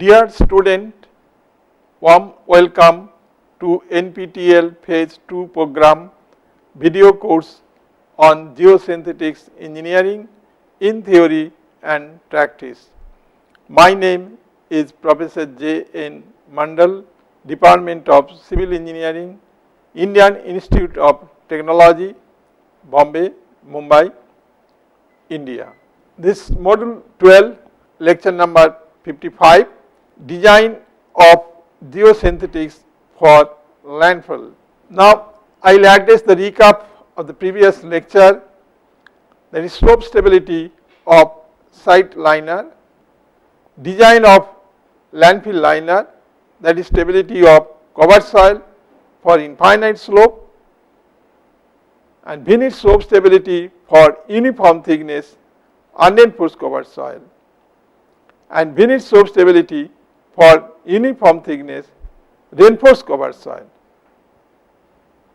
Dear student, warm welcome to NPTEL Phase 2 program video course on Geosynthetics Engineering in theory and practice. My name is Professor J. N. Mandal, Department of Civil Engineering, Indian Institute of Technology, Bombay, Mumbai, India. This module 12, lecture number 55, design of geosynthetics for landfill. Now, I will address the recap of the previous lecture, that is slope stability of site liner, design of landfill liner, that is stability of cover soil for infinite slope, and Binney slope stability for uniform thickness unreinforced cover soil, and Binney slope stability for uniform thickness reinforced cover soil.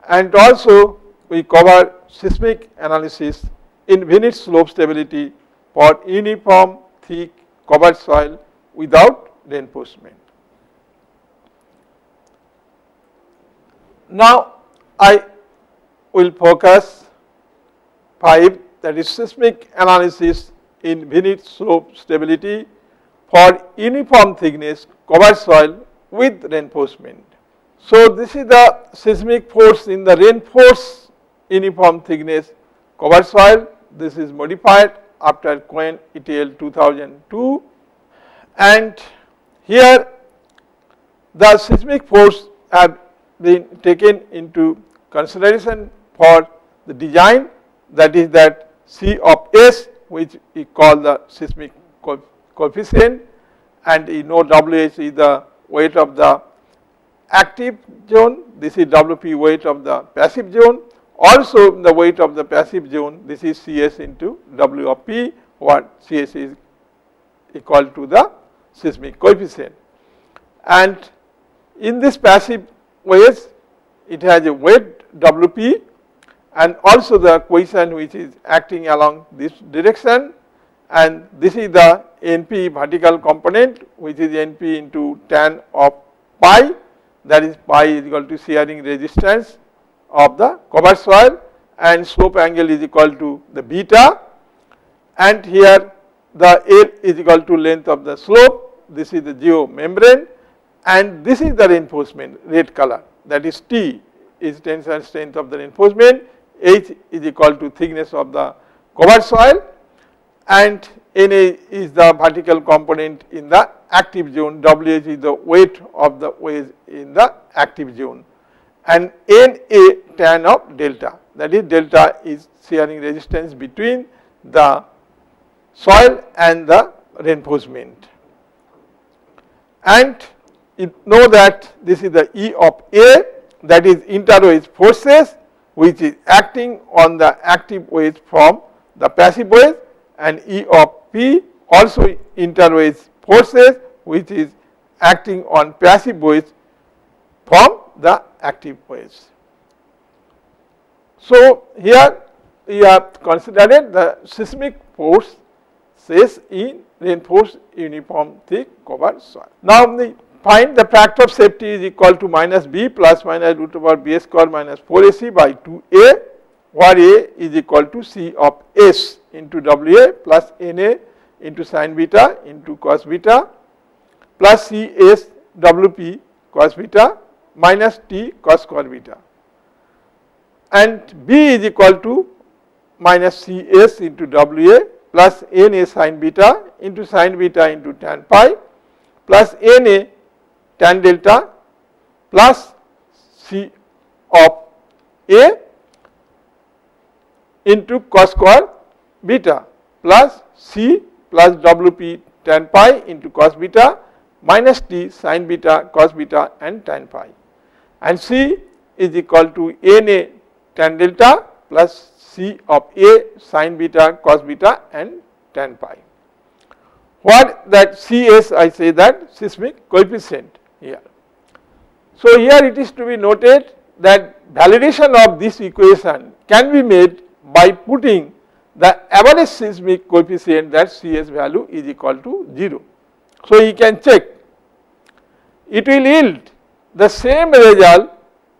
And also we cover seismic analysis in Binney slope stability for uniform thick cover soil without reinforcement. Now I will focus 5, that is seismic analysis in Binney slope stability for uniform thickness cover soil with reinforcement. So this is the seismic force in the reinforced uniform thickness cover soil. This is modified after Cohen et al. 2002, and here the seismic force have been taken into consideration for the design, that is that C of S, which we call the seismic coefficient, and you know WH is the weight of the active zone, this is WP weight of the passive zone. Also the weight of the passive zone, this is CS into W of P, what CS is equal to the seismic coefficient. And in this passive waves, it has a weight WP and also the cohesion which is acting along this direction, and this is the NP vertical component, which is NP into tan of pi, that is pi is equal to shearing resistance of the cover soil, and slope angle is equal to the beta, and here the L is equal to length of the slope, this is the geomembrane, and this is the reinforcement, red color, that is T is tensile strength of the reinforcement, H is equal to thickness of the cover soil, and Na is the vertical component in the active zone, WH is the weight of the waves in the active zone, and Na tan of delta, that is delta is shearing resistance between the soil and the reinforcement. And you know that this is the E of A, that is interwave forces which is acting on the active waves from the passive waves, and E of P also interwave forces which is acting on passive waves from the active waves. So here we have considered the seismic force says in reinforced uniform thick cover soil. Now find the factor of safety is equal to minus B plus minus root over B square minus 4AC by 2A, where A is equal to C of S into WA plus NA into sin beta into cos beta plus CS WP cos beta minus T cos square beta, and B is equal to minus CS into WA plus NA sin beta into tan pi plus NA tan delta plus C of A into cos square beta plus C plus WP tan pi into cos beta minus T sin beta cos beta and tan pi, and C is equal to Na tan delta plus C of A sin beta cos beta and tan pi. What that CS, I say that seismic coefficient here. So here it is to be noted that validation of this equation can be made by putting the average seismic coefficient, that CS value is equal to 0. So you can check it will yield the same result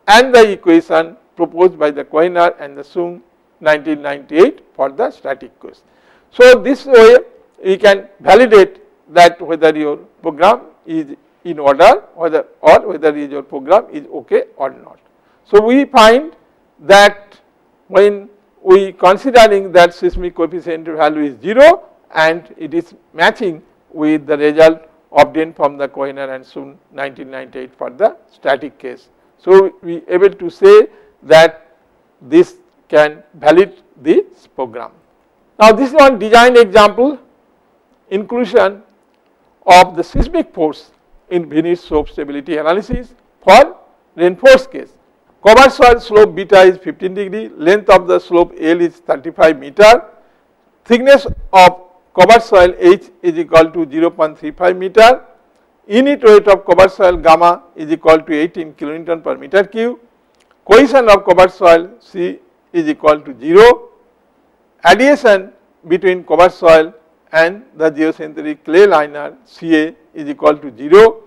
and the equation proposed by the Koiner and the Sung 1998 for the static case. So, this way we can validate that whether your program is in order whether your program is okay or not. So, we find that when we considering that seismic coefficient value is 0 and it is matching with the result obtained from the Koiner and Sung 1998 for the static case. So, we able to say that this can validate this program. Now, this is one design example, inclusion of the seismic force in Binney slope stability analysis for reinforced case. Cover soil slope beta is 15 degree, length of the slope L is 35 meter, thickness of cover soil H is equal to 0.35 meter, unit weight of cover soil gamma is equal to 18 kilonewton per meter cube, cohesion of cover soil C is equal to 0, adhesion between cover soil and the geosynthetic clay liner Ca is equal to 0,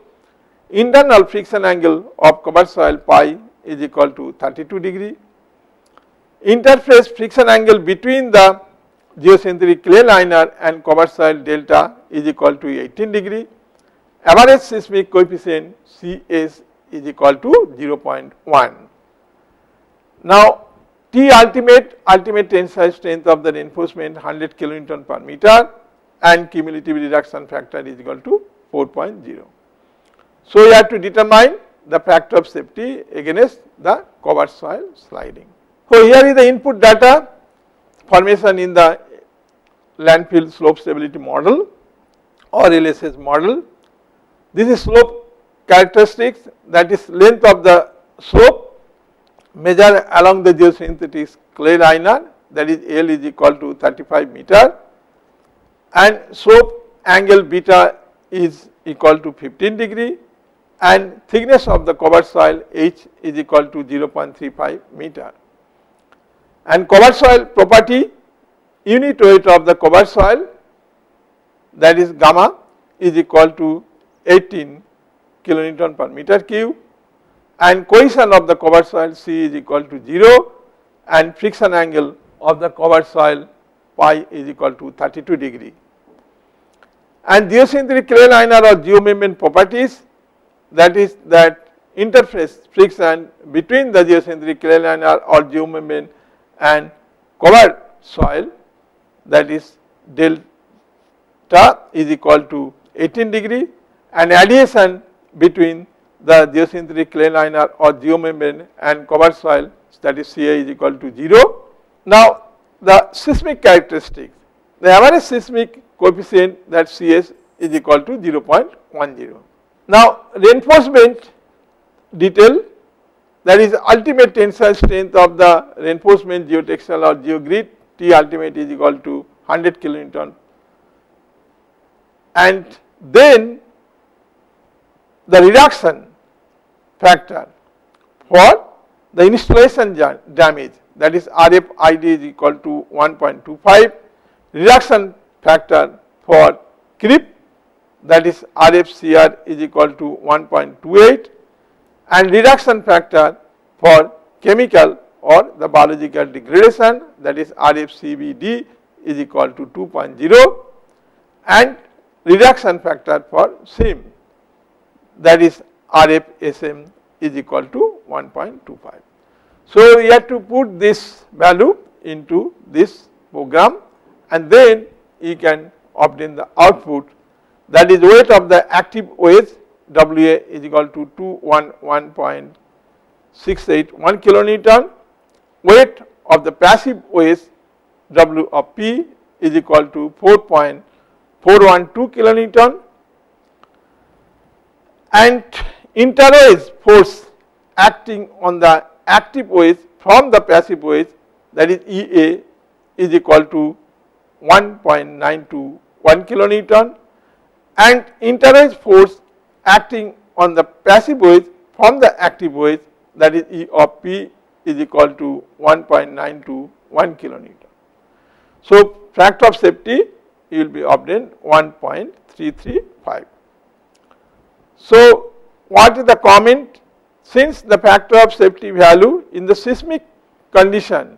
internal friction angle of cover soil pi is equal to 32 degree, interface friction angle between the geosynthetic clay liner and cover soil delta is equal to 18 degree, average seismic coefficient Cs is equal to 0.1. Now, T ultimate tensile strength of the reinforcement 100 kilonewton per meter and cumulative reduction factor is equal to 4.0. So, you have to determine the factor of safety against the cover soil sliding. So, here is the input data formation in the landfill slope stability model or LSS model. This is slope characteristics, that is length of the slope measured along the geosynthetic clay liner, that is L is equal to 35 meter, and slope angle beta is equal to 15 degree, and thickness of the cover soil H is equal to 0.35 meter. And cover soil property, unit weight of the cover soil, that is gamma is equal to 18 kilonewton per meter cube, and cohesion of the cover soil C is equal to 0, and friction angle of the cover soil pi is equal to 32 degree. And geosynthetic clay liner or geomembrane properties, that is that interface friction between the geosynthetic clay liner or geomembrane and cover soil, that is delta is equal to 18 degree, and adhesion between the geosynthetic clay liner or geomembrane and cover soil, that is Ca is equal to 0. Now, the seismic characteristics, the average seismic coefficient, that Cs is equal to 0.10. Now, reinforcement detail, that is ultimate tensile strength of the reinforcement geotextile or geogrid, T ultimate is equal to 100 kilonewton, and then the reduction factor for the installation damage, that is RFID is equal to 1.25, reduction factor for creep, that is RFCR is equal to 1.28, and reduction factor for chemical or the biological degradation, that is RFCBD is equal to 2.0, and reduction factor for SIM, that is RFSM is equal to 1.25. So, we have to put this value into this program, and then you can obtain the output, that is weight of the active waste WA is equal to 211.681 kilonewton, weight of the passive waste W of P is equal to 4.412 kilonewton, and interwaste force acting on the active waste from the passive waste, that is EA is equal to 1.921 kilonewton, and interwaste force acting on the passive waste from the active waste, that is E of P is equal to 1.921 kilonewton. So, factor of safety you will be obtained 1.335. So, what is the comment? Since the factor of safety value in the seismic condition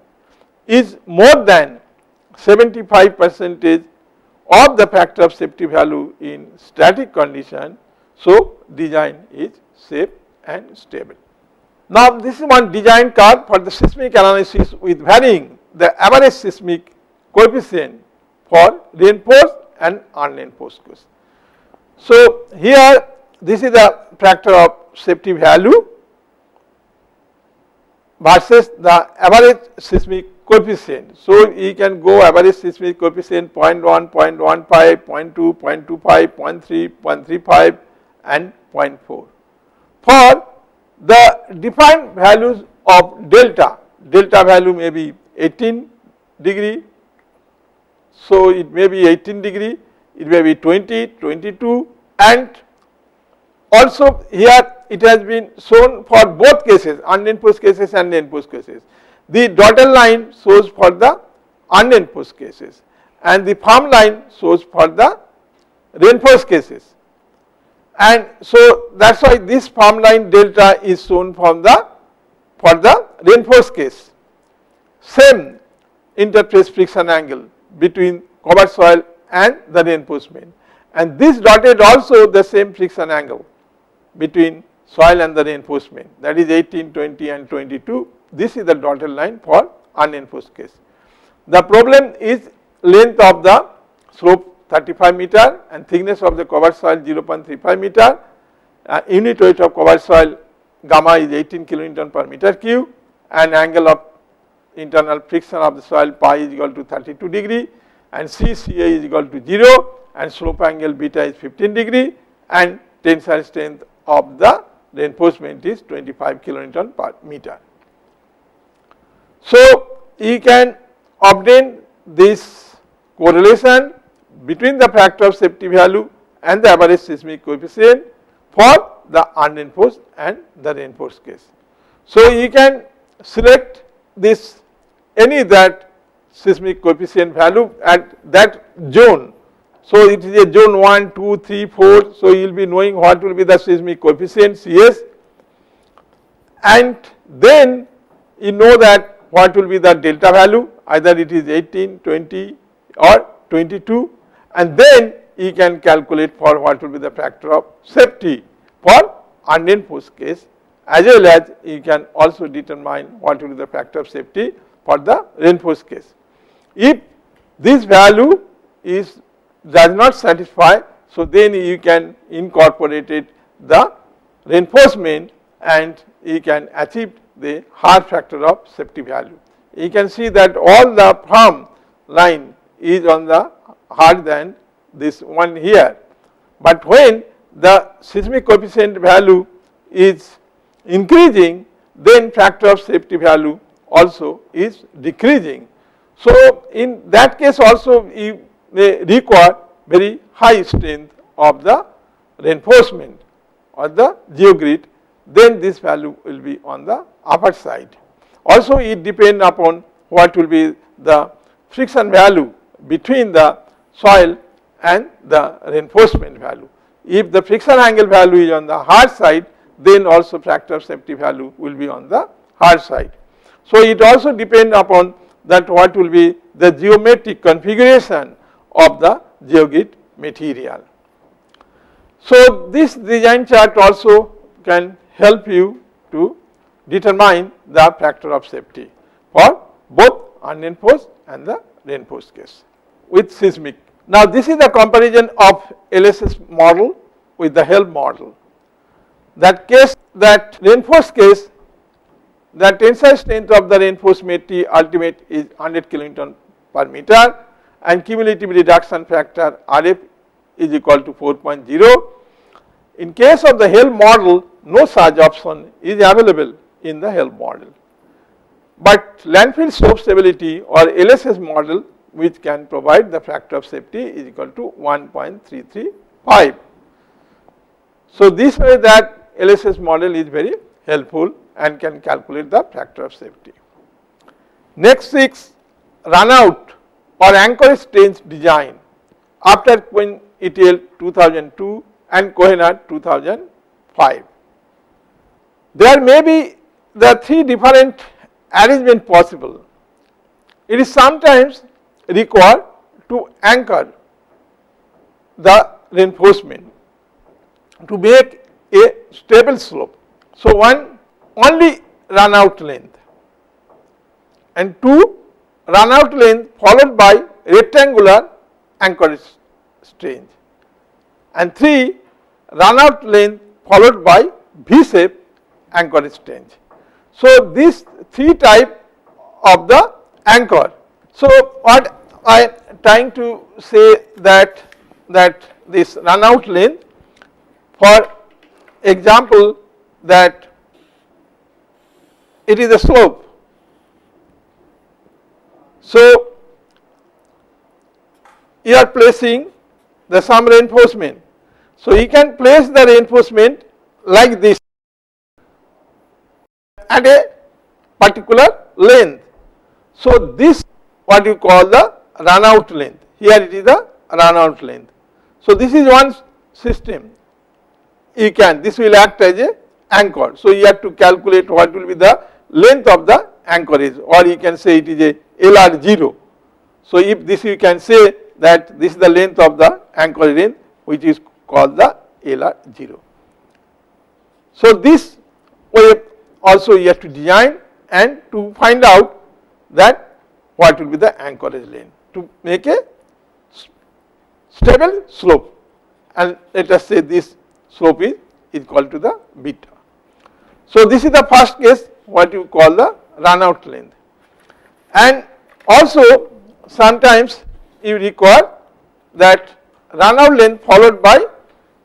is more than 75% of the factor of safety value in static condition, so design is safe and stable. Now, this is one design curve for the seismic analysis with varying the average seismic coefficient for reinforced and unreinforced case. So, here this is the factor of safety value versus the average seismic coefficient. So, you can go average seismic coefficient 0.1, 0.15, 0.2, 0.25, 0.3, 0.35 and 0.4. For the defined values of delta, delta value may be 18 degree, so it may be 18 degree, it may be 20, 22, and also here it has been shown for both cases, unreinforced cases and reinforced cases. The dotted line shows for the unreinforced cases and the firm line shows for the reinforced cases. And so that is why this firm line delta is shown from the for the reinforced case. Same interface friction angle between covered soil and the reinforcement, and this dotted also the same friction angle between soil and the reinforcement, that is 18, 20 and 22. This is the dotted line for unreinforced case. The problem is length of the slope 35 meter and thickness of the covered soil 0.35 meter. Unit weight of covered soil gamma is 18 kilonewton per meter cube, and angle of internal friction of the soil pi is equal to 32 degree, and CCA is equal to 0, and slope angle beta is 15 degree, and tensile strength of the reinforcement is 25 kilonewton per meter. So, you can obtain this correlation between the factor of safety value and the average seismic coefficient for the unreinforced and the reinforced case. So, you can select this any that seismic coefficient value at that zone. So, it is a zone 1, 2, 3, 4. So, you will be knowing what will be the seismic coefficient CS, and then you know that what will be the delta value, either it is 18, 20 or 22, and then you can calculate for what will be the factor of safety for unreinforced case, as well as you can also determine what will be the factor of safety for the reinforced case. If this value does not satisfy, so then you can incorporate it the reinforcement and you can achieve the hard factor of safety value. You can see that all the firm line is on the hard than this one here, but when the seismic coefficient value is increasing, then factor of safety value also is decreasing. So, in that case also you may require very high strength of the reinforcement or the geogrid, then this value will be on the upper side. Also, it depends upon what will be the friction value between the soil and the reinforcement value. If the friction angle value is on the hard side, then also factor of safety value will be on the hard side. So, it also depends upon that what will be the geometric configuration of the geogrid material. So, this design chart also can help you to determine the factor of safety for both unreinforced and the reinforced case with seismic. Now, this is the comparison of LSS model with the HELP model. That case, that reinforced case, the tensile strength of the reinforced material ultimate is 100 kilonewton per meter and cumulative reduction factor RF is equal to 4.0. In case of the HELP model, no such option is available in the HELP model, but landfill slope stability or LSS model, which can provide the factor of safety, is equal to 1.335. So, this way that LSS model is very helpful and can calculate the factor of safety. Next is runout or anchorage strength design after Quinn et al. 2002 and Kohenner 2005. there may be the three different arrangement possible. It is sometimes required to anchor the reinforcement to make a stable slope. So, one only run out length, and two run out length followed by rectangular anchorage strange, and three run out length followed by V-shape anchorage strange. So, these three type of the anchor. So, what I am trying to say that this run out length, for example, that it is a slope. So, you are placing the some reinforcement. So, you can place the reinforcement like this at a particular length. So, this what you call the run out length. Here it is the run out length. So, this is one system. You can, this will act as a anchor. So, you have to calculate what will be the length of the anchorage, or you can say it is a LR0. So, if this you can say that this is the length of the anchorage length, which is called the LR0. So, this way also you have to design and to find out that what will be the anchorage length to make a stable slope, and let us say this slope is equal to the beta. So, this is the first case what you call the run out length, and also sometimes you require that run out length followed by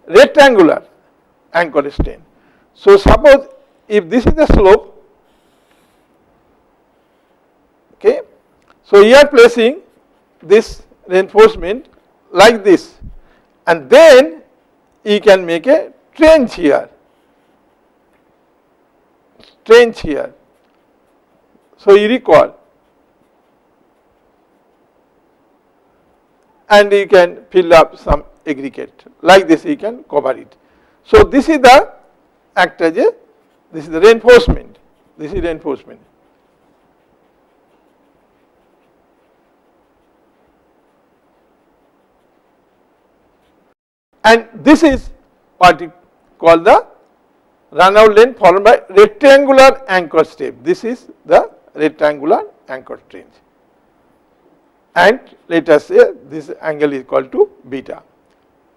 rectangular anchorage strain. So, suppose if this is the slope, okay, so you are placing this reinforcement like this, and then you can make a trench here, So, you require, and you can fill up some aggregate like this, you can cover it. So, this is the act as a, this is the reinforcement, this is reinforcement. And this is what you call the run out length followed by rectangular anchor step. This is the rectangular anchor strange, and let us say this angle is equal to beta.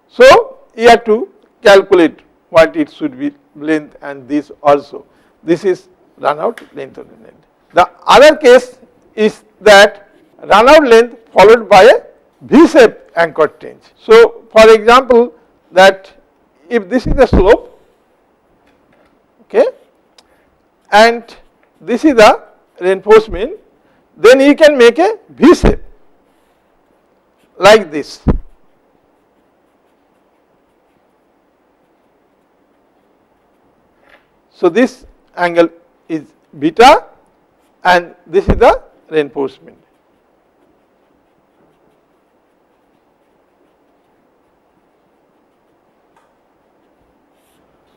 So, you have to calculate what it should be length, and this also, this is run out length of the length. The other case is that run out length followed by a V-shape anchor strange. So, for example, that if this is the slope, okay, and this is the reinforcement, then you can make a V shape like this. So, this angle is beta and this is the reinforcement.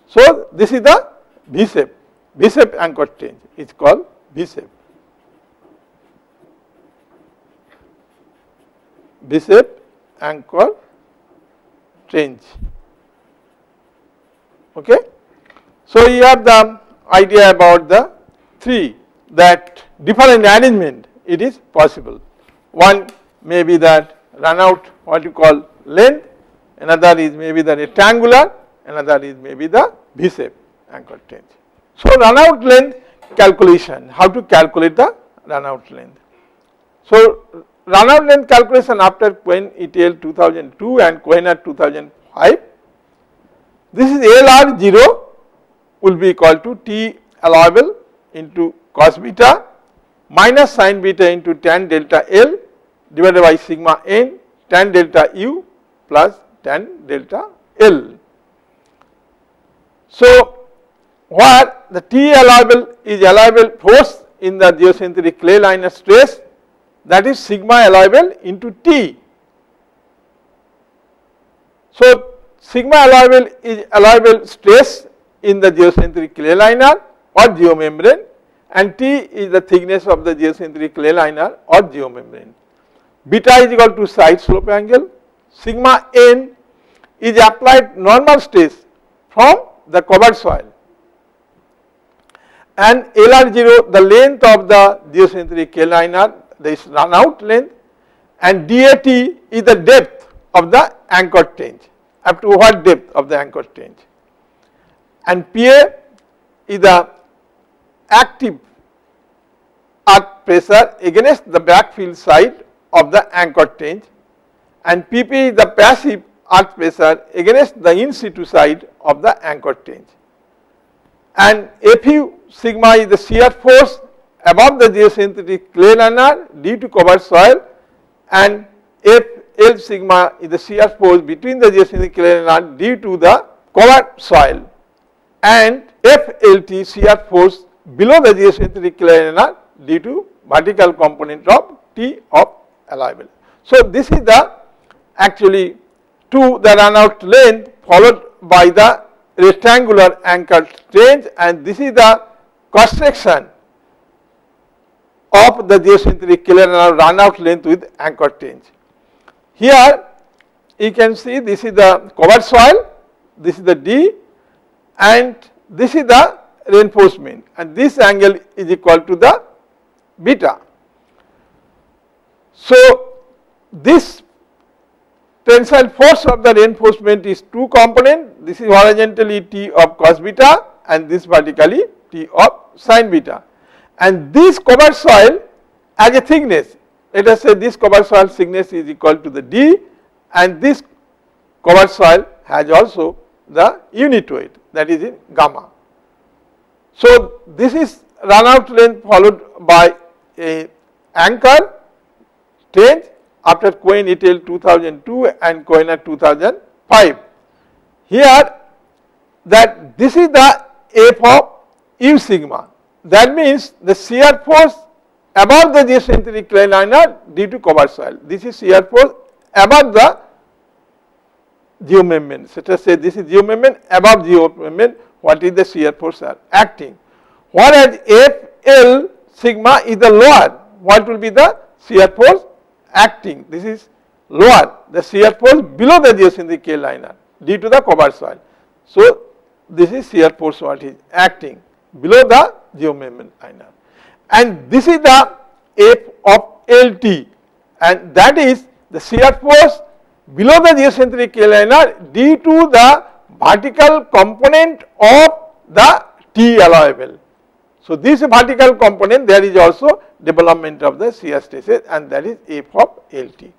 So, this is the V shape anchor change, it is called V shape. V shape anchor change. Okay. So, you have the idea about the three, that different arrangement it is possible. One may be that run out what you call length, another is maybe the rectangular, another is maybe the V shape anchor change. So, run out length calculation, how to calculate the run out length. So, run out length calculation after Cohen et al. 2002 and Cohen at 2005. This is LR0 will be equal to T allowable into cos beta minus sin beta into tan delta L divided by sigma n tan delta U plus tan delta L. So, where the T allowable is allowable force in the geosynthetic clay liner stress, that is sigma allowable into T. So, sigma allowable is allowable stress in the geosynthetic clay liner or geomembrane, and T is the thickness of the geosynthetic clay liner or geomembrane. Beta is equal to side slope angle. Sigma n is applied normal stress from the covered soil, and LR0 the length of the geosynthetic clay liner, this run out length, and DAT is the depth of the anchor trench, up to what depth of the anchor trench, and PA is the active earth pressure against the backfill side of the anchor trench, and PP is the passive earth pressure against the in situ side of the anchor trench, and Fu sigma is the shear force above the geosynthetic clay liner due to covered soil, and FL sigma is the shear force between the geosynthetic clay liner due to the covered soil, and FLT shear force below the geosynthetic clay liner due to vertical component of T of allowable. So this is the actually to the run out length followed by the rectangular anchor trench, and this is the cross section of the geosynthetic clay liner run out length with anchor trench. Here you can see this is the covered soil, this is the D, and this is the reinforcement, and this angle is equal to the beta. So this tensile force of the reinforcement is two component, this is horizontally T of cos beta and this vertically T of sin beta, and this covered soil as a thickness, let us say this covered soil thickness is equal to the D, and this covered soil has also the unit weight, that is in gamma. So this is run out length followed by a anchor trench after Cohen et al. 2002 and Cohen 2005. Here that this is the F of U sigma, that means the shear force above the geosynthetic clay liner due to covered soil. This is shear force above the geomembrane. So let us say this is geomembrane, above geomembrane, what is the shear force are acting. Whereas FL sigma is the lower, what will be the shear force acting? This is lower, the shear force below the geosynthetic clay liner due to the covered soil. So this is shear force what is acting below the geomembrane liner, and this is the F of LT, and that is the shear force below the geosynthetic clay liner due to the vertical component of the T allowable. So this vertical component, there is also development of the shear stresses, and that is F of LT.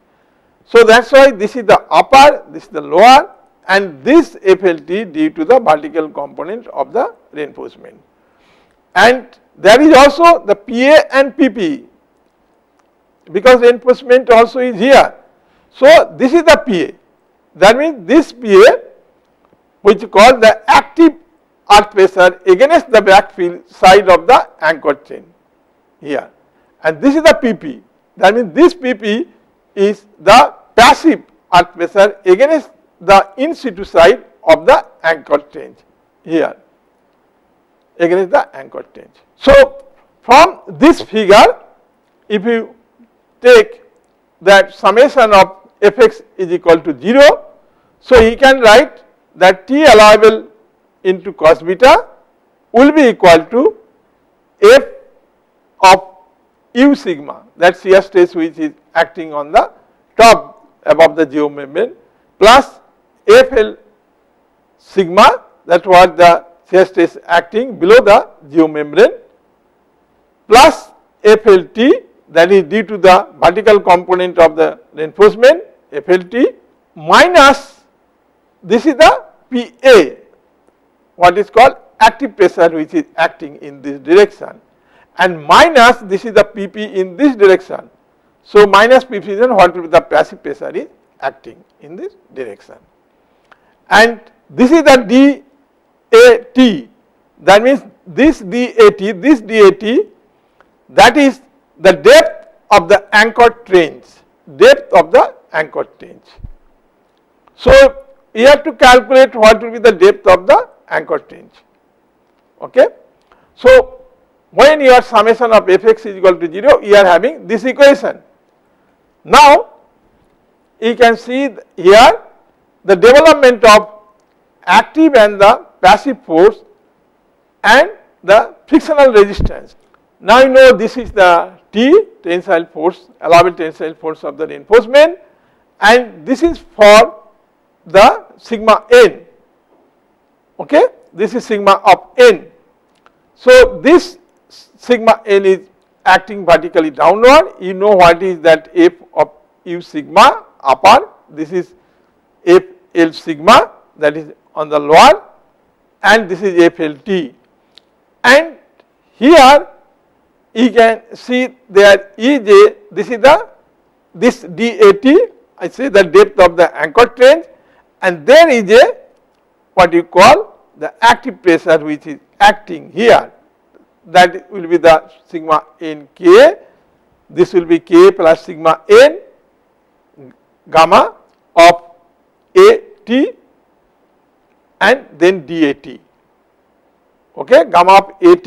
So that's why this is the upper, this is the lower, and this FLT due to the vertical component of the reinforcement. And there is also the PA and PP, because reinforcement also is here. So this is the PA, that means this PA, which is called the active earth pressure against the backfill side of the anchor chain here, and this is the PP, that means this PP is the passive earth pressure against the in situ side of the anchor trench here, against the anchor trench. So from this figure, if you take that summation of Fx is equal to 0, so you can write that T allowable into cos beta will be equal to F of U sigma, that shear stress which is acting on the top above the geomembrane, plus FL sigma, that was the shear stress acting below the geomembrane, plus FLT, that is due to the vertical component of the reinforcement, FLT, minus this is the PA, what is called active pressure which is acting in this direction, and minus this is the PP in this direction. So minus PP is what will be the passive pressure is acting in this direction, and this is the DAT, that means this DAT, that is the depth of the anchor trench, depth of the anchor trench. So you have to calculate what will be the depth of the anchor trench. Okay. So, when your summation of Fx is equal to 0, you are having this equation. Now, you can see here the development of active and the passive force and the frictional resistance. Now, you know this is the T tensile force, allowable tensile force of the reinforcement, and this is for the sigma n. Okay, this is sigma of n. So, this sigma n is acting vertically downward. You know what is that F of u sigma upper, this is F L sigma, that is on the lower, and this is F L T. And here you can see there is a, this is the, this DAT, I say the depth of the anchor trench, and there is a what you call the active pressure which is acting here, that will be the sigma n k, this will be k plus sigma n gamma of A T and then DAT. Okay, gamma of AT,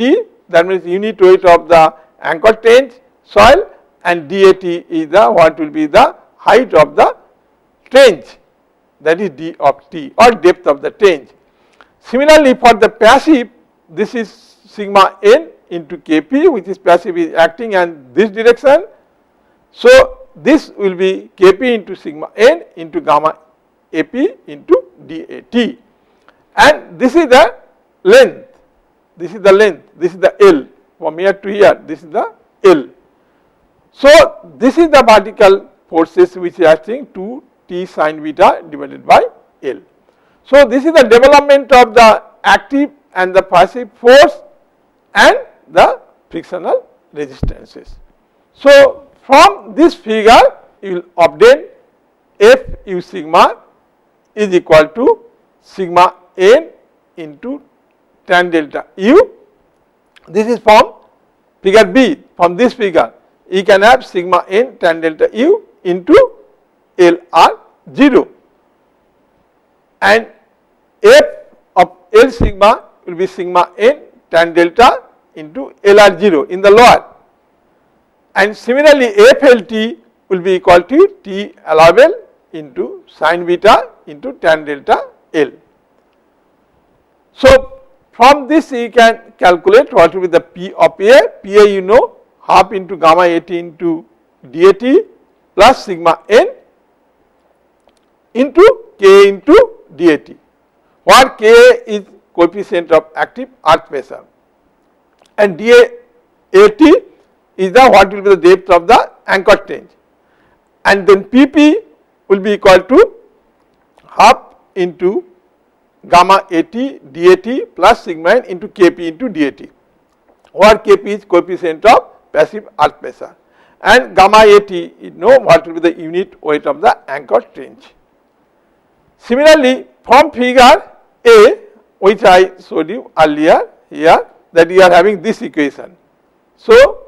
that means unit weight of the anchor trench soil, and DAT is the what will be the height of the trench, that is D of T or depth of the trench. Similarly, for the passive, this is sigma n into Kp, which is passive is acting and this direction. So, this will be Kp into sigma n into gamma AP into DAT, and this is the length. This is the length, this is the L, from here to here, this is the L. So, this is the vertical forces which are acting to T sin beta divided by L. So, this is the development of the active and the passive force and the frictional resistances. So, from this figure you will obtain F u sigma is equal to sigma n into tan delta u. This is from figure B. From this figure you can have sigma n tan delta u into LR 0, and F of L sigma will be sigma n tan delta into LR 0 in the lower, and similarly FLT will be equal to T allowable into sin beta into tan delta L. So, from this you can calculate what will be the P of A. PA you know, half into gamma AT into DAT plus sigma n into K into DAT, where K is coefficient of active earth pressure and DAT is the what will be the depth of the anchor trench, and then PP will be equal to half into gamma AT DAT plus sigma n into Kp into DAT, where Kp is coefficient of passive earth pressure and gamma AT you know what will be the unit weight of the anchor trench. Similarly, from figure A, which I showed you earlier here, that we are having this equation. So,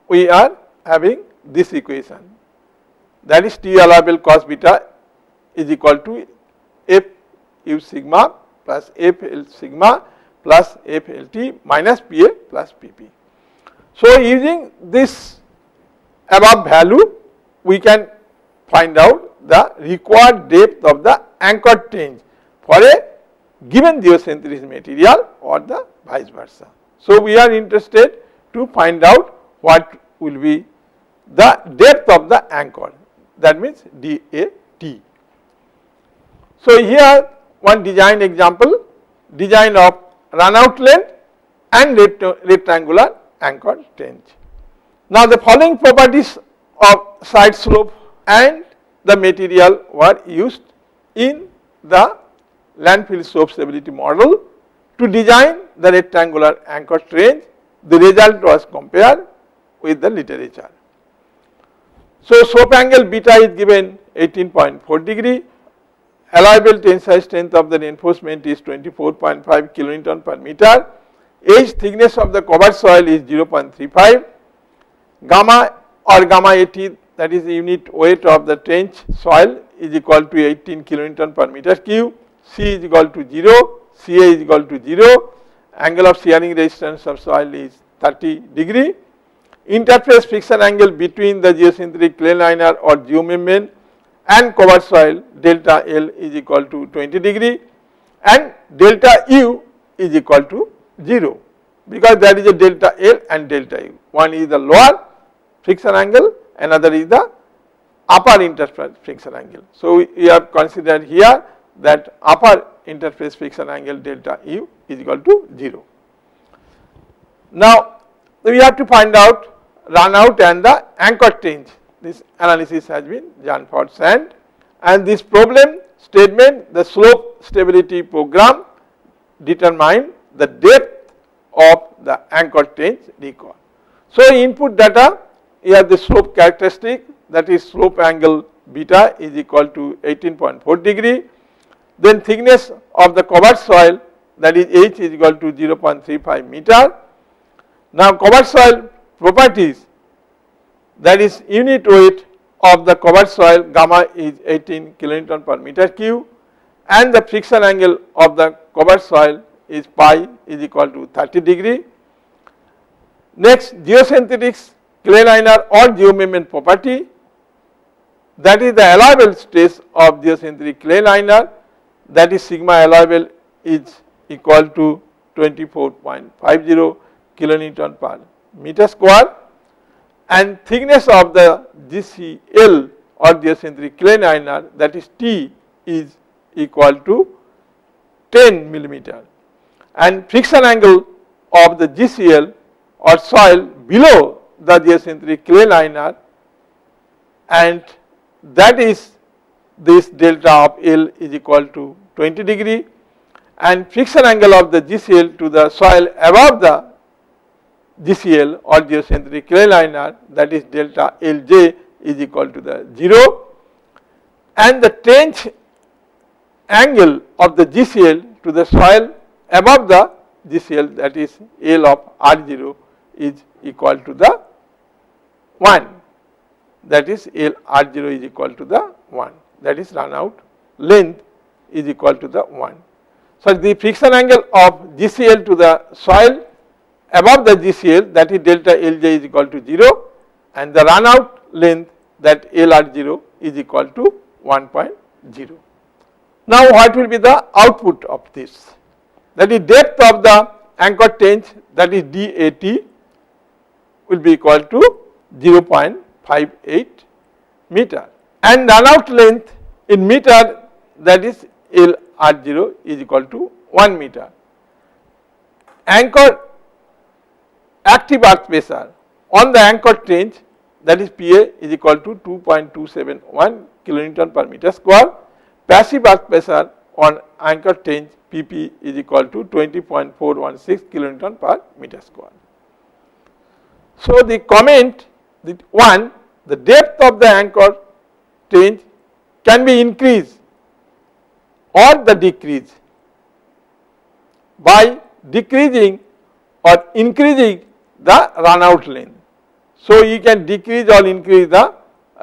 we are having this equation, that is T allowable cos beta is equal to F u sigma plus F L sigma plus F L T minus PA plus PP. So, using this above value, we can find out the required depth of the anchor trench for a given geosynthetic material or the vice versa. So, we are interested to find out what will be the depth of the anchor, that means DAT. So, here one design example, design of runout length and rectangular anchor trench. Now, the following properties of side slope and the material were used in the landfill slope stability model to design the rectangular anchor trench. The result was compared with the literature. So, slope angle beta is given 18.4 degree, allowable tensile strength of the reinforcement is 24.5 kilonewton per meter, edge thickness of the cover soil is 0.35, gamma or gamma AT, that is the unit weight of the trench soil, is equal to 18 kilonewton per meter cube, C is equal to 0, Ca is equal to 0, angle of shearing resistance of soil is 30 degree. Interface friction angle between the geosynthetic clay liner or geomembrane and covered soil delta L is equal to 20 degree and delta U is equal to 0, because there is a delta L and delta U. One is the lower friction angle, another is the upper interface friction angle. So, we have considered here that upper interface friction angle delta U is equal to 0. Now, we have to find out run out and the anchor change. This analysis has been done for sand, and this problem statement, the slope stability program determine the depth of the anchor change record. So, input data, here the slope characteristic, that is slope angle beta is equal to 18.4 degree. Then thickness of the covered soil, that is H is equal to 0.35 meter. Now, covered soil properties, that is unit weight of the covered soil gamma is 18 kilonewton per meter cube, and the friction angle of the covered soil is pi is equal to 30 degree. Next, geosynthetics clay liner or geomembrane property, that is the allowable stress of geosynthetic clay liner, that is sigma allowable is equal to 24.50 kilonewton per meter square, and thickness of the GCL or geosynthetic clay liner, that is T is equal to 10 millimeter, and friction angle of the GCL or soil below the geosynthetic clay liner, and that is this delta of L is equal to 20 degree, and friction angle of the GCL to the soil above the GCL or geosynthetic clay liner, that is delta Lj is equal to the 0, and the trench angle of the GCL to the soil above the GCL, that is L of R0 is equal to the 1, that is L R0 is equal to the 1, that is run out length is equal to the 1. So, the friction angle of GCL to the soil above the GCL, that is delta Lj is equal to 0, and the run out length, that LR0 is equal to 1.0. Now, what will be the output of this? That is depth of the anchor trench, that is DAT will be equal to 0.58 meter, and run out length in meter, that is LR0 is equal to 1 meter. Anchor active earth pressure on the anchor trench, that is PA is equal to 2.271 kilonewton per meter square. Passive earth pressure on anchor trench PP is equal to 20.416 kilonewton per meter square. So, the comment that 1, the depth of the anchor trench can be increased or the decrease by decreasing or increasing the run out length. So, you can decrease or increase the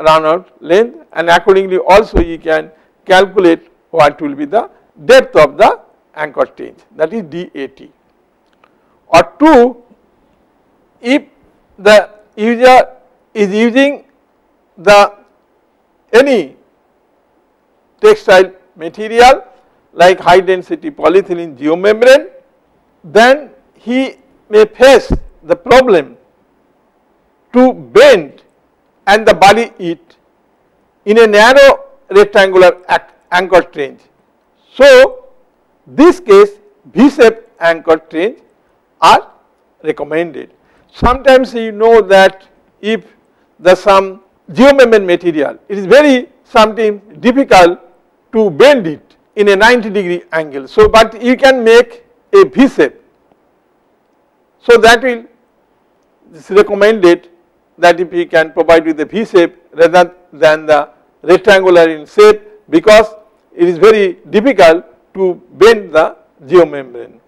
run out length, and accordingly also you can calculate what will be the depth of the anchor trench, that is DAT. Or 2, if the user is using the any textile material like high density polyethylene geomembrane, then he may face the problem to bend and the bury it in a narrow rectangular anchor trench. So, this case V-shaped anchor trench are recommended. Sometimes you know that if the some geomembrane material, it is very sometimes difficult to bend it in a 90 degree angle. So, but you can make a V shape. So, that will is recommended that if you can provide with a V shape rather than the rectangular in shape, because it is very difficult to bend the geomembrane.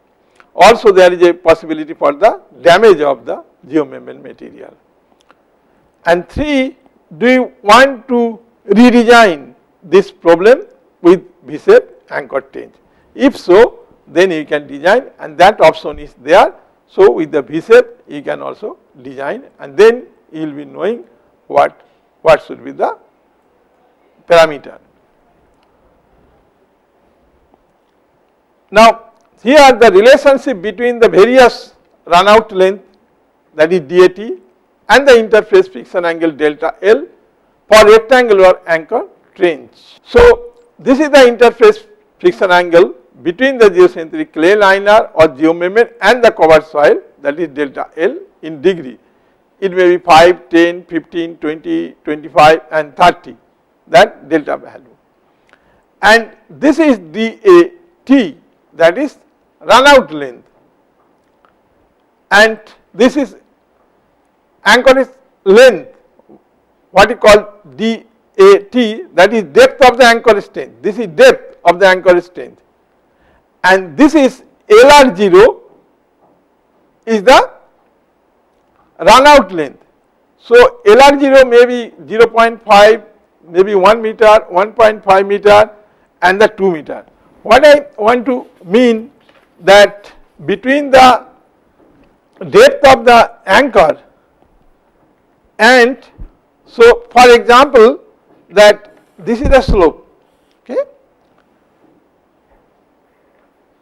Also, there is a possibility for the damage of the geomembrane material. And 3, do you want to redesign this problem with V-shaped anchor trench? If so, then you can design, and that option is there. So with the V shape you can also design, and then you will be knowing what should be the parameter. Now here the relationship between the various runout length, that is DAT, and the interface friction angle delta L for rectangular anchor trench. So this is the interface friction angle between the geosynthetic clay liner or geomembrane and the cover soil, that is delta L in degree. It may be 5, 10, 15, 20, 25 and 30, that delta value. And this is DAT, that is runout length, and this is anchorage length, what you call DAT, that is depth of the anchorage strength. This is depth of the anchorage strength, and this is LR0 is the runout length. So LR0 may be 0.5, maybe 1 meter, 1.5 meter and the 2 meter. What I want to mean that between the depth of the anchor and, so for example, that this is the slope, okay.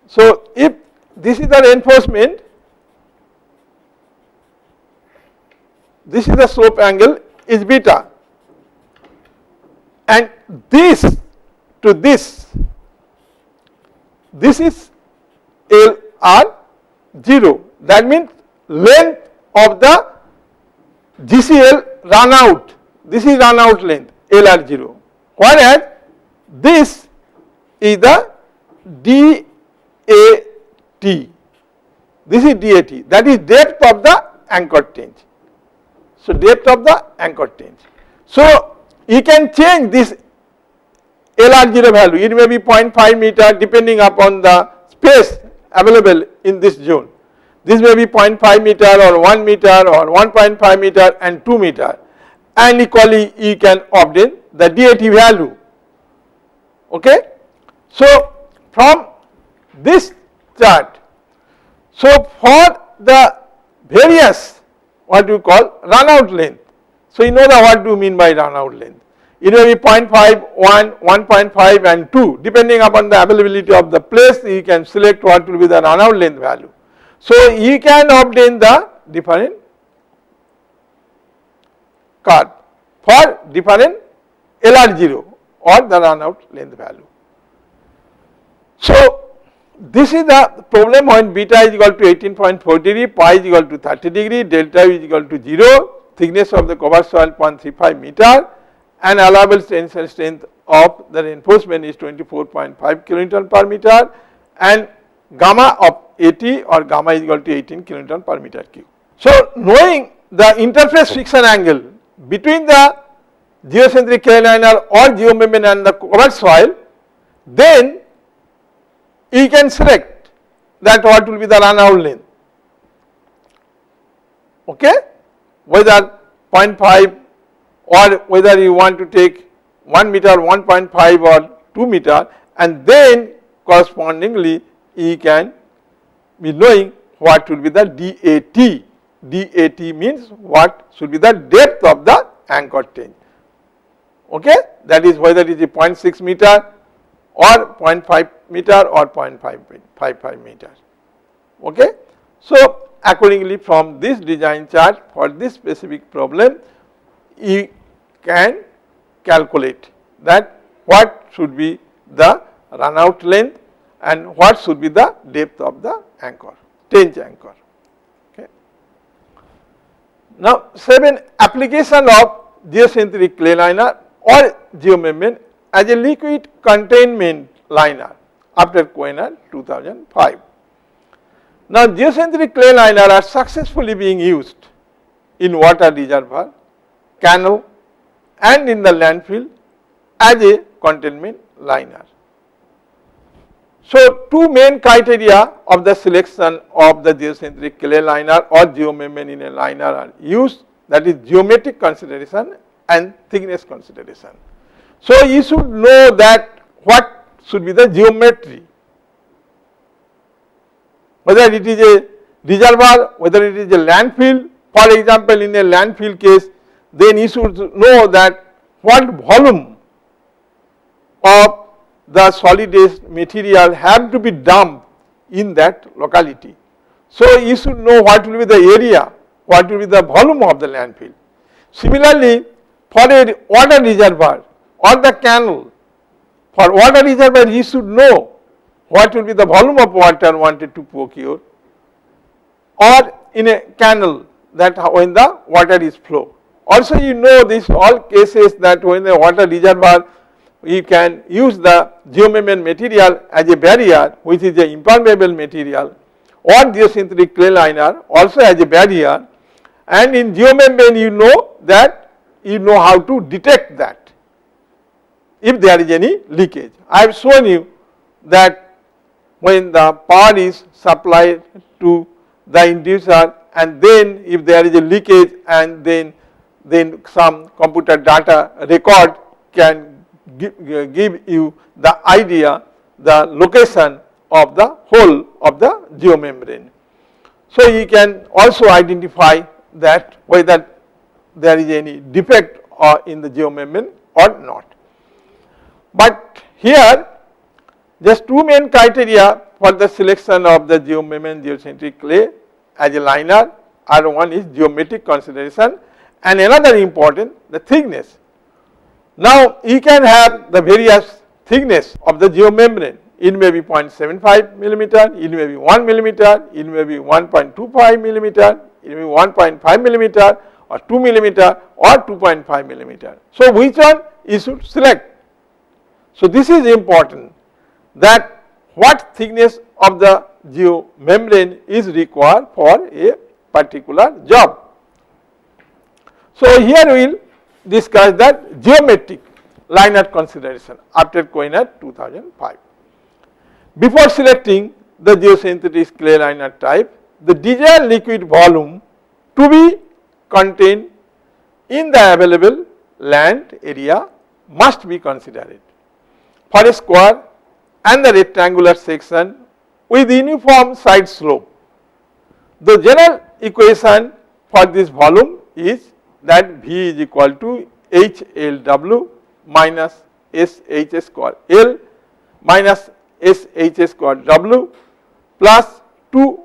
So if this is the reinforcement, this is the slope angle is beta, and this to this is LR0, that means length of the GCL runout, this is runout length LR0, whereas this is the DAT, this is DAT, that is depth of the anchor trench. So depth of the anchor trench. So you can change this LR0 value, it may be 0.5 meter depending upon the space available in this zone. This may be 0.5 meter or 1 meter or 1.5 meter and 2 meter, and equally you can obtain the DAT value, okay. So from this chart, so for the various what you call runout length, so you know the what do you mean by runout length. It may be 0.5, 1, 1.5 and 2, depending upon the availability of the place you can select what will be the runout length value. So you can obtain the different curve for different LR0 or the runout length value. So this is the problem when beta is equal to 18.4 degree, pi is equal to 30 degree, delta is equal to 0, thickness of the cover soil 0.35 meter, and allowable tensile strength of the reinforcement is 24.5 kilonewton per meter, and gamma of 80 or gamma is equal to 18 kilonewton per meter cube. So knowing the interface friction angle between the geocentric clay liner or geomembrane and the cover soil, then you can select that what will be the runout length, okay, whether 0.5 or whether you want to take 1 meter, 1.5 or 2 meter, and then correspondingly you can be knowing what will be the DAT. DAT means what should be the depth of the anchor trench, okay, that is whether it is 0.6 meter or 0.5 meter or 0.55 meter, okay. So accordingly from this design chart for this specific problem, you can calculate that what should be the runout length and what should be the depth of the anchor, trench anchor, okay. Now 7, application of geosynthetic clay liner or geomembrane as a liquid containment liner after Koener 2005. Now geosynthetic clay liner are successfully being used in water reservoir, canal and in the landfill as a containment liner. So two main criteria of the selection of the geosynthetic clay liner or geomembrane in a liner are used, that is geometric consideration and thickness consideration. So you should know that what should be the geometry whether it is a reservoir, whether it is a landfill. For example, in a landfill case, then you should know that what volume of the solid waste material have to be dumped in that locality. So, you should know what will be the area, what will be the volume of the landfill. Similarly, for a water reservoir or the canal, for water reservoir you should know what will be the volume of water wanted to procure, or in a canal that when the water is flow. Also you know this all cases that when the water reservoir you can use the geomembrane material as a barrier, which is a impermeable material, or geosynthetic clay liner also as a barrier, and in geomembrane you know that you know how to detect that if there is any leakage. I have shown you that when the power is supplied to the inducer, and then if there is a leakage, and then some computer data record can give you the idea, the location of the whole of the geomembrane. So you can also identify that whether there is any defect in the geomembrane or not. But here just two main criteria for the selection of the geomembrane geosynthetic clay as a liner are: one is geometric consideration, and another important, the thickness. Now you can have the various thickness of the geomembrane. It may be 0.75 millimeter, it may be 1 millimeter, it may be 1.25 millimeter, it may be 1.5 millimeter, or 2 millimeter, or 2.5 millimeter. So which one you should select? So this is important, that what thickness of the geomembrane is required for a particular job. So here we will discuss that geometric liner consideration after Coiner 2005. Before selecting the geosynthetic clay liner type, the desired liquid volume to be contained in the available land area must be considered. For a square and the rectangular section with uniform side slope, the general equation for this volume is that V is equal to HLW minus SH square L minus SH square W plus 2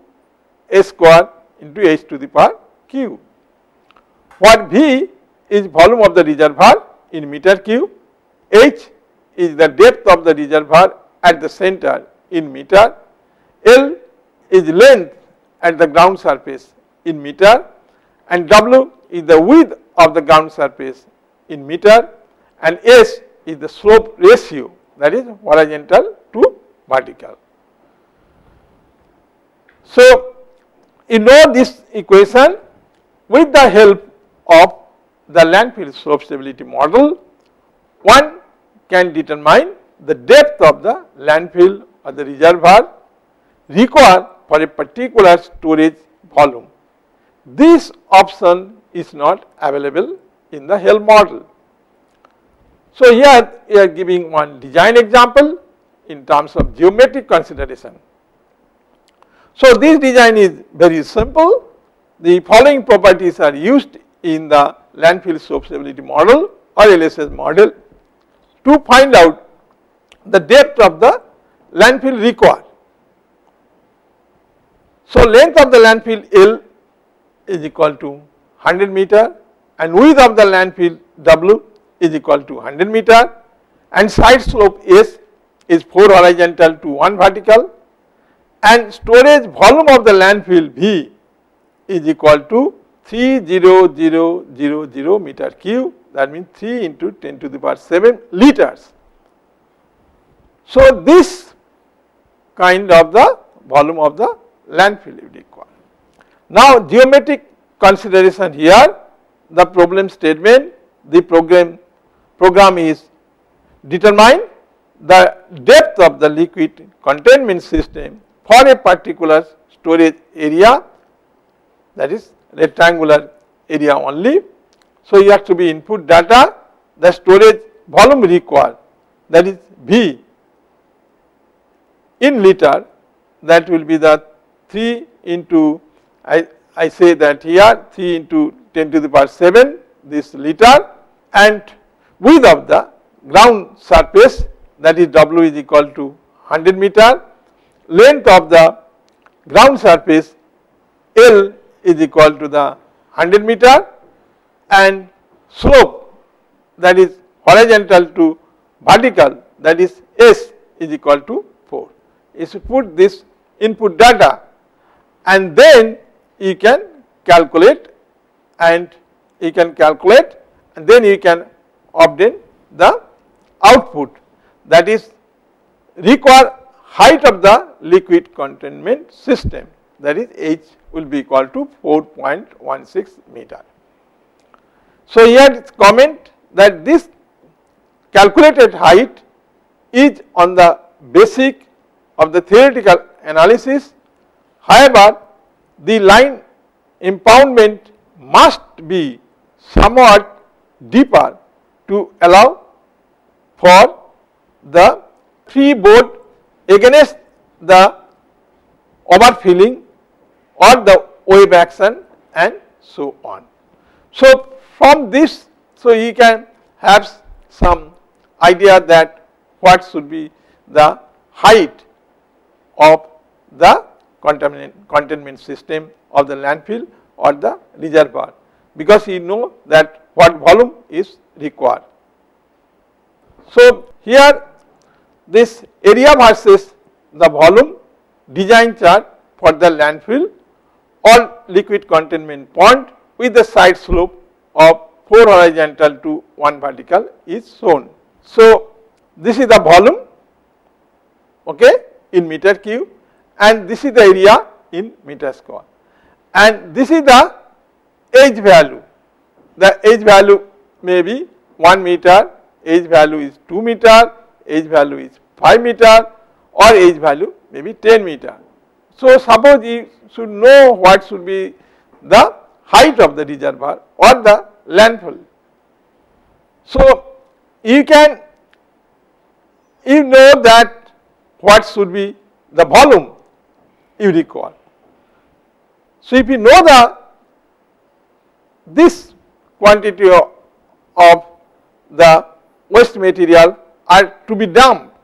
S square into H to the power Q. What V is volume of the reservoir in meter cube, H is the depth of the reservoir at the center in meter, L is length at the ground surface in meter, and W is the width of the ground surface in meter, and S is the slope ratio, that is horizontal to vertical. So you know this equation with the help of the landfill slope stability model. One can determine the depth of the landfill or the reservoir required for a particular storage volume. This option is not available in the Helm model. So here we are giving one design example in terms of geometric consideration. So this design is very simple. The following properties are used in the landfill slope stability model or LSS model to find out the depth of the landfill required. So length of the landfill L is equal to 100 meter, and width of the landfill W is equal to 100 meter, and side slope S is 4 horizontal to 1 vertical, and storage volume of the landfill V is equal to 30000 meter cube, that means 3 into 10 to the power 7 liters. So this kind of the volume of the landfill is required. Now geometric consideration here, the problem statement, the program is determine the depth of the liquid containment system for a particular storage area, that is rectangular area only. So you have to be input data, the storage volume required, that is V in liter, that will be the 3 into, I say that here 3 into 10 to the power 7 this liter, and width of the ground surface, that is W is equal to 100 meter, length of the ground surface L is equal to the 100 meter, and slope, that is horizontal to vertical, that is S is equal to 4. If you put this input data and then you can calculate and then you can obtain the output, that is required height of the liquid containment system, that is H will be equal to 4.16 meter. So here it's comment that this calculated height is on the basic of the theoretical analysis. However, the line impoundment must be somewhat deeper to allow for the free board against the overfilling or the wave action and so on. So from this, so you can have some idea that what should be the height of the containment system of the landfill or the reservoir, because you know that what volume is required. So here this area versus the volume design chart for the landfill or liquid containment pond with the side slope of 4 horizontal to 1 vertical is shown. So this is the volume, okay, in meter cube, and this is the area in meter square, and this is the H value. The H value may be 1 meter, H value is 2 meter, H value is 5 meter, or H value may be 10 meter. So suppose you should know what should be the height of the reservoir or the landfill. So you know that what should be the volume you require. So if you know this quantity of the waste material are to be dumped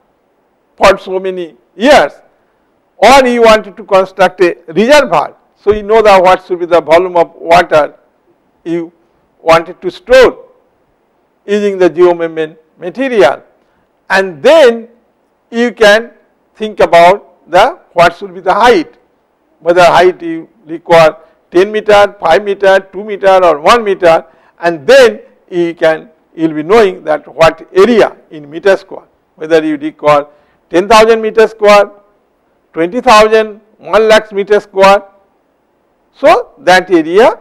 for so many years, or you wanted to construct a reservoir, so you know that what should be the volume of water you wanted to store using the geomembrane material, and then you can think about the what should be the height, whether height you require 10 meter, 5 meter, 2 meter or 1 meter, and then you will be knowing that what area in meter square, whether you require 10,000 meter square, 20,000, 1 lakh meter square. So that area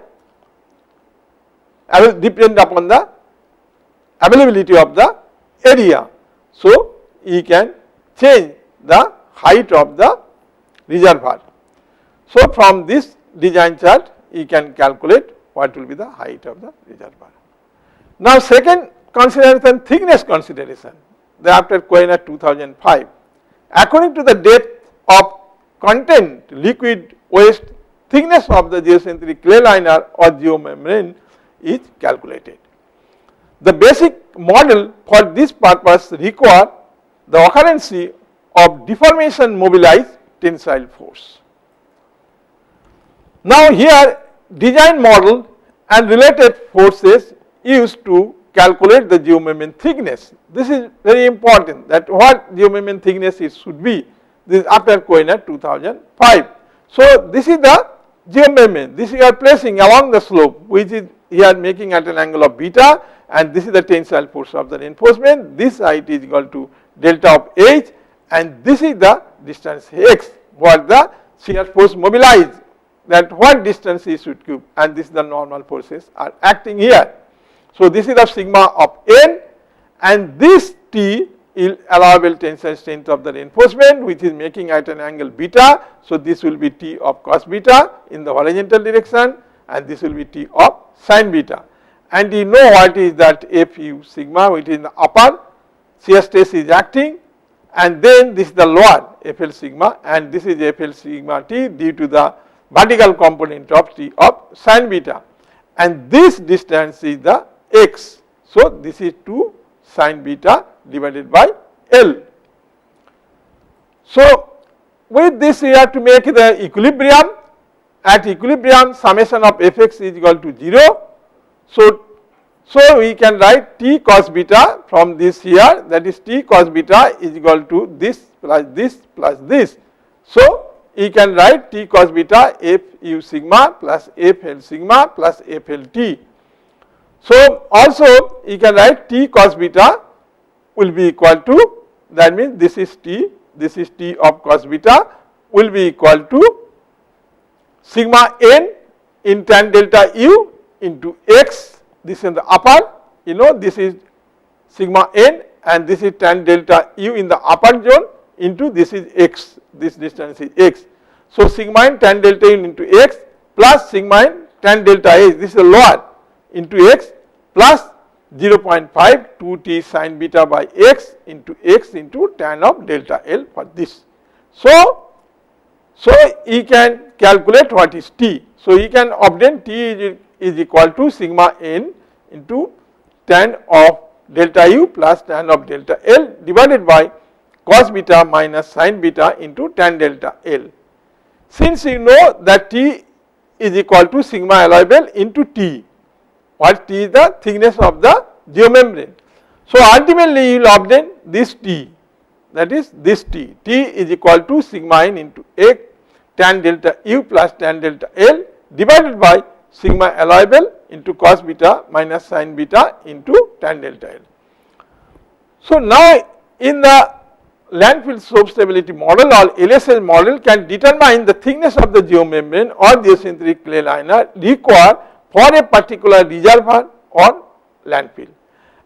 will depend upon the availability of the area. So you can change the height of the reservoir. So from this design chart you can calculate what will be the height of the reservoir. Now second consideration, thickness consideration, thereafter Koehner 2005. According to the depth of content liquid waste, thickness of the geosynthetic clay liner or geomembrane is calculated. The basic model for this purpose require the occurrence of deformation mobilized tensile force. Now here design model and related forces used to calculate the geomembrane thickness. This is very important, that what geomembrane thickness it should be. This is after Koehner 2005. So this is the geomembrane. This you are placing along the slope, which is here making at an angle of beta, and this is the tensile force of the reinforcement. This height is equal to delta of H, and this is the distance x what the shear force mobilized, that what distance is should cube, and this is the normal forces are acting here. So this is the sigma of n, and this T is allowable tensile strength of the reinforcement, which is making at an angle beta. So this will be T of cos beta in the horizontal direction, and this will be T of sin beta. And you know what is that Fu sigma, which is in the upper shear stress is acting, and then this is the lower FL sigma, and this is FL sigma t due to the vertical component of t of sin beta, and this distance is the x. So, this is 2 sin beta divided by L. So, with this we have to make the equilibrium. At equilibrium, summation of fx is equal to 0. So we can write t cos beta from this here, that is t cos beta is equal to this plus this plus this. So, you can write t cos beta f u sigma plus f L sigma plus f L t. So, also you can write t cos beta will be equal to, that means this is t of cos beta will be equal to sigma n in tan delta u into x, this is in the upper, this is sigma n and this is tan delta u in the upper zone into this is x, this distance is x. So, sigma n tan delta u into x plus sigma n tan delta h, this is the lower, into x plus 0.5 2t sin beta by x into tan of delta L for this. So, you can calculate what is t. So, you can obtain t is equal to sigma n into tan of delta u plus tan of delta L divided by cos beta minus sin beta into tan delta L. Since you know that t is equal to sigma allowable into t, what t is the thickness of the geomembrane. So, ultimately you will obtain this t, that is this t is equal to sigma n into x tan delta u plus tan delta L divided by sigma allowable into cos beta minus sin beta into tan delta L. So, now in the landfill slope stability model or LSS model can determine the thickness of the geomembrane or geosynthetic clay liner required for a particular reservoir or landfill,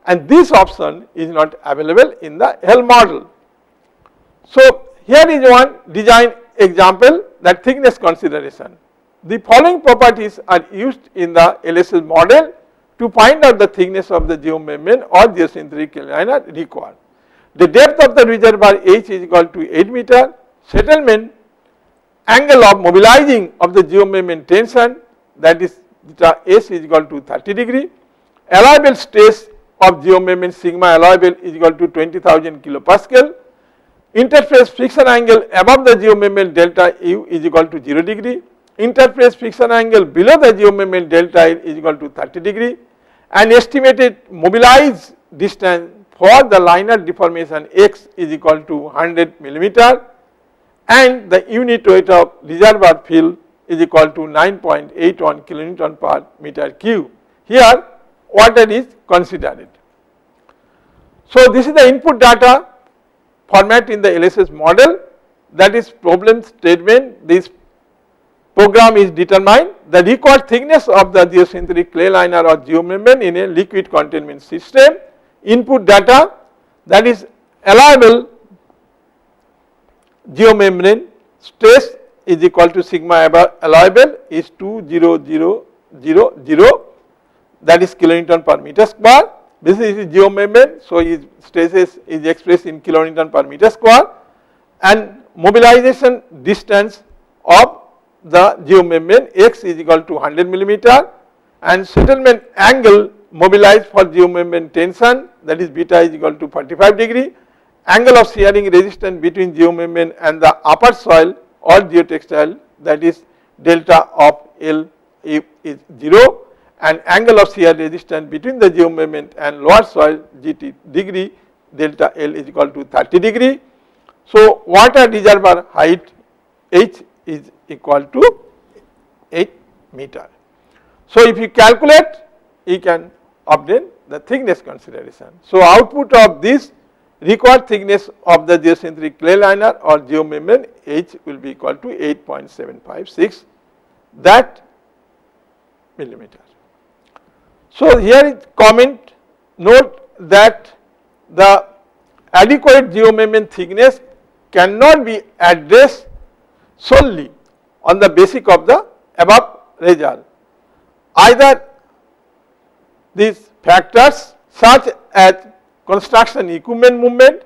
and this option is not available in the L model. So, here is one design example, that thickness consideration. The following properties are used in the LSS model to find out the thickness of the geomembrane or geosynthetic clay liner required. The depth of the reservoir H is equal to 8 meter, settlement angle of mobilizing of the geomembrane tension, that is theta S is equal to 30 degree, allowable stress of geomembrane sigma allowable is equal to 20,000 kilopascal, interface friction angle above the geomembrane delta U is equal to 0 degree, interface friction angle below the geomembrane delta L is equal to 30 degree, and estimated mobilized distance for the liner deformation x is equal to 100 millimeter, and the unit weight of reservoir fill is equal to 9.81 kilonewton per meter cube. Here water is considered. So, this is the input data format in the LSS model, that is problem statement. This program is determined the required thickness of the geosynthetic clay liner or geomembrane in a liquid containment system. Input data, that is allowable geomembrane stress is equal to sigma allowable is 20000, that is kilonewton per meter square. This is geomembrane, so its stresses is expressed in kilonewton per meter square, and mobilization distance of the geomembrane x is equal to 100 millimeter, and settlement angle mobilized for geomembrane tension, that is beta is equal to 45 degree, angle of shearing resistance between geomembrane and the upper soil or geotextile, that is delta of L is 0, and angle of shear resistance between the geomembrane and lower soil GT degree delta L is equal to 30 degree. So, water reservoir height H is equal to 8 meter. So, if you calculate, you can obtain the thickness consideration. So, output of this required thickness of the geosynthetic clay liner or geomembrane H will be equal to 8.756 that millimeter. So, here is comment, note that the adequate geomembrane thickness cannot be addressed solely on the basis of the above result. Either these factors such as construction equipment movement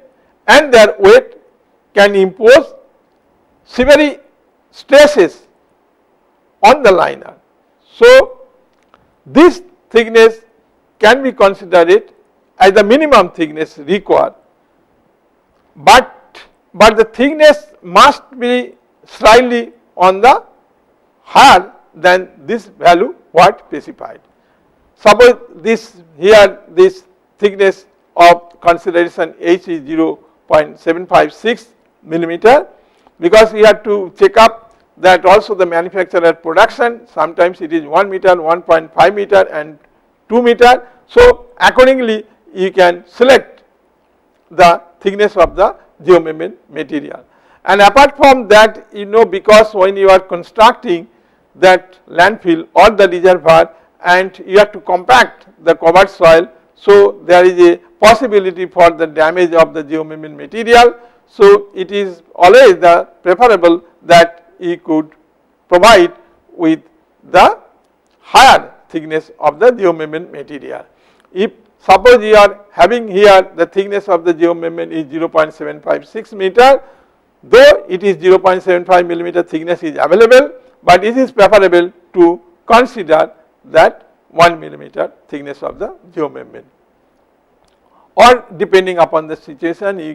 and their weight can impose severe stresses on the liner. So, this thickness can be considered as the minimum thickness required, but the thickness must be slightly on the higher than this value what specified. Suppose this here this thickness of consideration H is 0.756 millimeter, because we have to check up that also the manufacturer production, sometimes it is 1 meter, 1.5 meter and 2 meter. So, accordingly you can select the thickness of the geomembrane material. And apart from that, you know, because when you are constructing that landfill or the reservoir and you have to compact the covered soil, so there is a possibility for the damage of the geomembrane material. So, it is always the preferable that you could provide with the higher thickness of the geomembrane material. If suppose you are having here the thickness of the geomembrane is 0.756 meter, though it is 0.75 millimeter thickness is available, but it is preferable to consider that 1 millimeter thickness of the geomembrane. Or depending upon the situation, you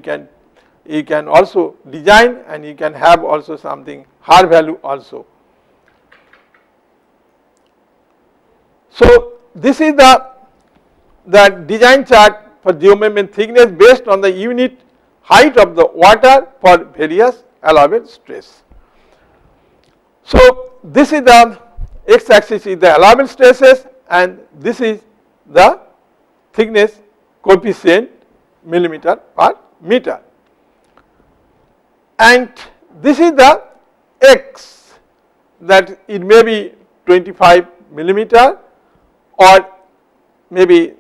can also design and you can have also something higher value also. So, this is the design chart for geomembrane thickness based on the unit height of the water for various allowable stress. So, this is the x axis is the allowable stresses and this is the thickness coefficient millimeter per meter, and this is the x, that it may be 25 millimeter or maybe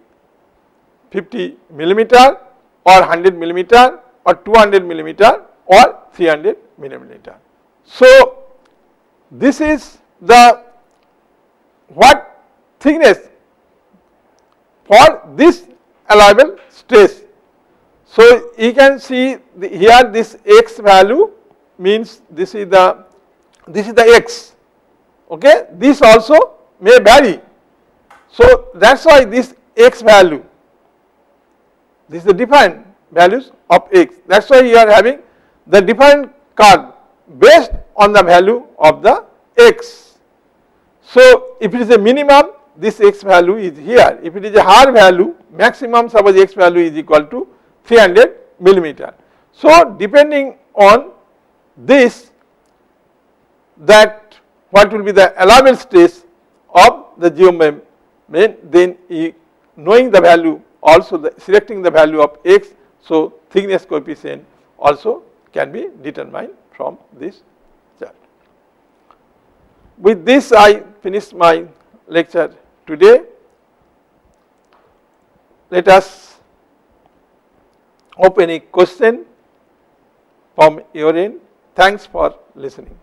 50 millimeter or 100 millimeter or 200 millimeter or 300 millimeter. So, this is the what thickness for this allowable stress. So, you can see here this x value means this is the x, okay. This also may vary. So, that is why this x value, this is the different values of x, that is why you are having the different curve based on the value of the x. So, if it is a minimum, this x value is here. If it is a higher value, maximum, suppose x value is equal to 300 millimeter. So, depending on this, that what will be the allowable stress of the geomembrane, then knowing the value, also selecting the value of x, so thickness coefficient also can be determined from this chart. With this, I finish my lecture today. Let us open a question from your end. Thanks for listening.